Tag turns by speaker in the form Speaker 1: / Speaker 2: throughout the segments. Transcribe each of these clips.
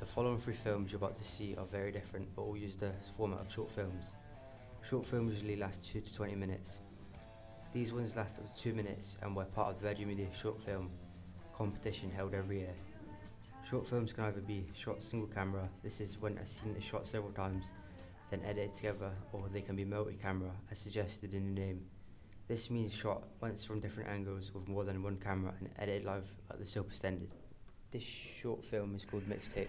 Speaker 1: The following three films you're about to see are very different, but all use the format of short films. Short films usually last 2 to 20 minutes. These ones last up to 2 minutes and were part of the Media short film competition held every year. Short films can either be shot single camera, this is when a scene is shot several times, then edited together, or they can be multi-camera, as suggested in the name. This means shot once from different angles with more than one camera and edited live at the soap extended. This short film is called Mixtape.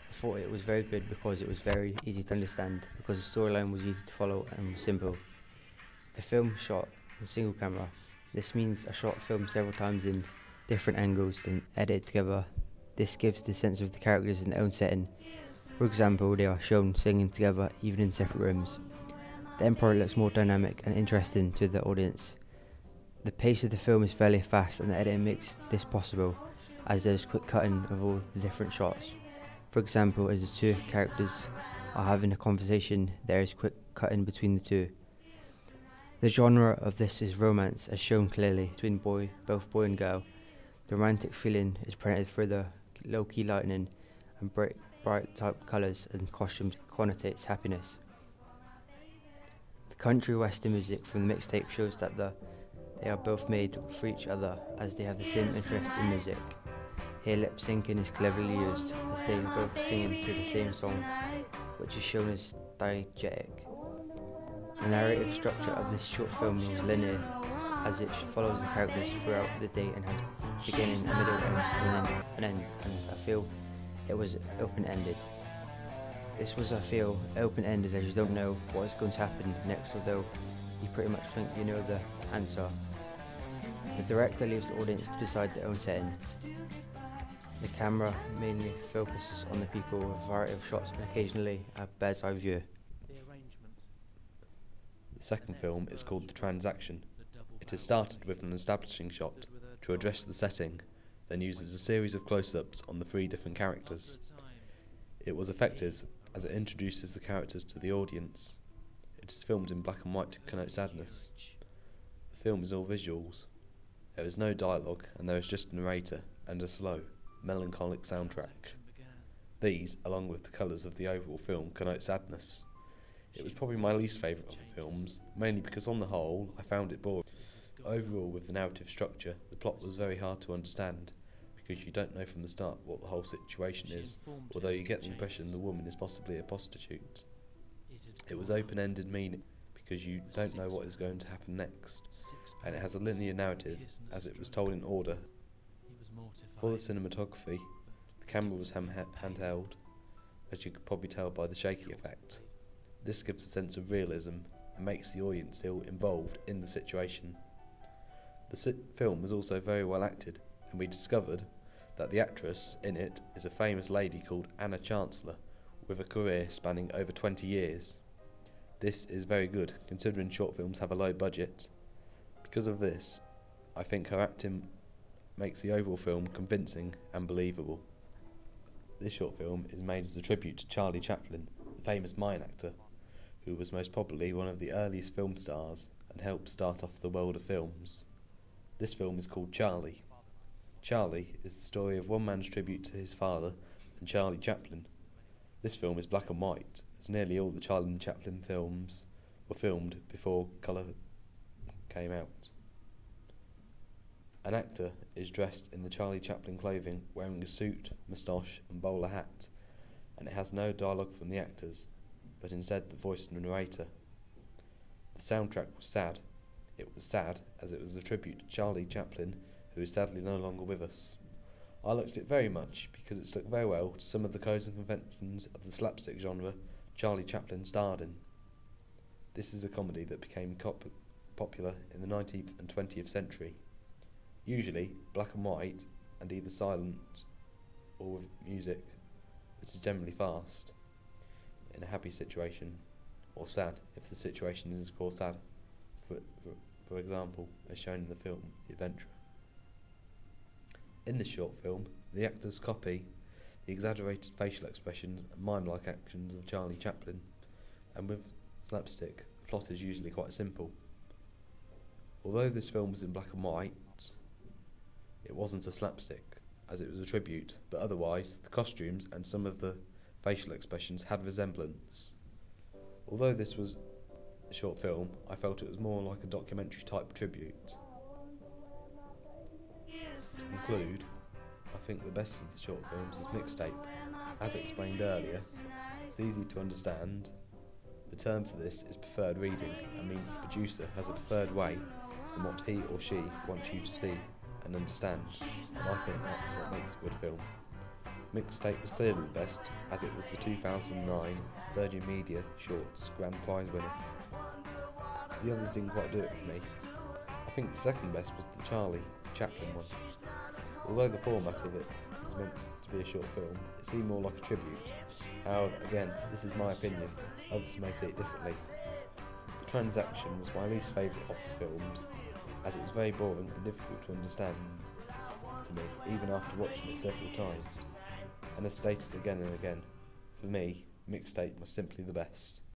Speaker 1: I thought it was very good because it was very easy to understand, because the storyline was easy to follow and was simple. The film shot in single camera. This means a shot filmed several times in different angles, then edited together. This gives the sense of the characters in their own setting. For example, they are shown singing together even in separate rooms. The Emperor looks more dynamic and interesting to the audience. The pace of the film is fairly fast and the editing makes this possible, as there is quick cutting of all the different shots. For example, as the two characters are having a conversation, there is quick cutting between the two. The genre of this is romance, as shown clearly between both boy and girl. The romantic feeling is presented through the low-key lighting and bright type colours and costumes connotates happiness. The country western music from the mixtape shows that they are both made for each other, as they have the same interest in music. Here lip syncing is cleverly used, as they are both singing to the same song, which is shown as diegetic. The narrative structure of this short film is linear, as it follows the characters throughout the day and has beginning, a middle, and an end, and I feel it was open-ended. This was, I feel, open-ended, as you don't know what is going to happen next, although you pretty much think you know the answer. The director leaves the audience to decide their own setting. The camera mainly focuses on the people with a variety of shots and occasionally a bird's eye view.
Speaker 2: The second film is called The Transaction. It is started with an establishing shot to address the setting, then uses a series of close-ups on the three different characters. It was effective as it introduces the characters to the audience. It is filmed in black and white to connote sadness. The film is all visuals. There is no dialogue and there is just a narrator and a slow, melancholic soundtrack. These, along with the colours of the overall film, connote sadness. It was probably my least favourite of the films, mainly because on the whole I found it boring. Overall, with the narrative structure, the plot was very hard to understand, because you don't know from the start what the whole situation is, although you get the impression the woman is possibly a prostitute. It was open-ended, meaning because you don't know what is going to happen next, and it has a linear narrative, as it was told in order. For the cinematography, the camera was handheld, as you could probably tell by the shaky effect. This gives a sense of realism and makes the audience feel involved in the situation. The film was also very well acted, and we discovered that the actress in it is a famous lady called Anna Chancellor, with a career spanning over 20 years. This is very good, considering short films have a low budget. Because of this, I think her acting makes the overall film convincing and believable. This short film is made as a tribute to Charlie Chaplin, the famous mime actor, who was most probably one of the earliest film stars and helped start off the world of films. This film is called Charlie. Charlie is the story of one man's tribute to his father and Charlie Chaplin. This film is black and white, as nearly all the Charlie Chaplin films were filmed before colour came out. An actor is dressed in the Charlie Chaplin clothing, wearing a suit, moustache and bowler hat, and it has no dialogue from the actors, but instead the voice of the narrator. The soundtrack was sad. It was sad as it was a tribute to Charlie Chaplin, who is sadly no longer with us. I liked it very much because it stuck very well to some of the codes and conventions of the slapstick genre Charlie Chaplin starred in. This is a comedy that became popular in the 19th and 20th century. Usually black and white and either silent or with music that is generally fast, in a happy situation, or sad if the situation is of course sad, for example, as shown in the film The Adventurer. In this short film, the actors copy the exaggerated facial expressions and mime-like actions of Charlie Chaplin, and with slapstick, the plot is usually quite simple. Although this film was in black and white, it wasn't a slapstick, as it was a tribute, but otherwise the costumes and some of the facial expressions had resemblance. Although this was a short film, I felt it was more like a documentary type tribute. To conclude, I think the best of the short films is Mixtape. As explained earlier, it's easy to understand. The term for this is preferred reading and means the producer has a preferred way in what he or she wants you to see and understand, and I think that's what makes a good film. Mixtape was clearly the best, as it was the 2009 Virgin Media Shorts Grand Prize winner. The others didn't quite do it for me. I think the second best was the Chaplin one. Although the format of it is meant to be a short film, it seemed more like a tribute. However, again, this is my opinion, others may see it differently. The Transaction was my least favourite of the films, as it was very boring and difficult to understand to me, even after watching it several times. And as stated again and again, for me, Mixtape was simply the best.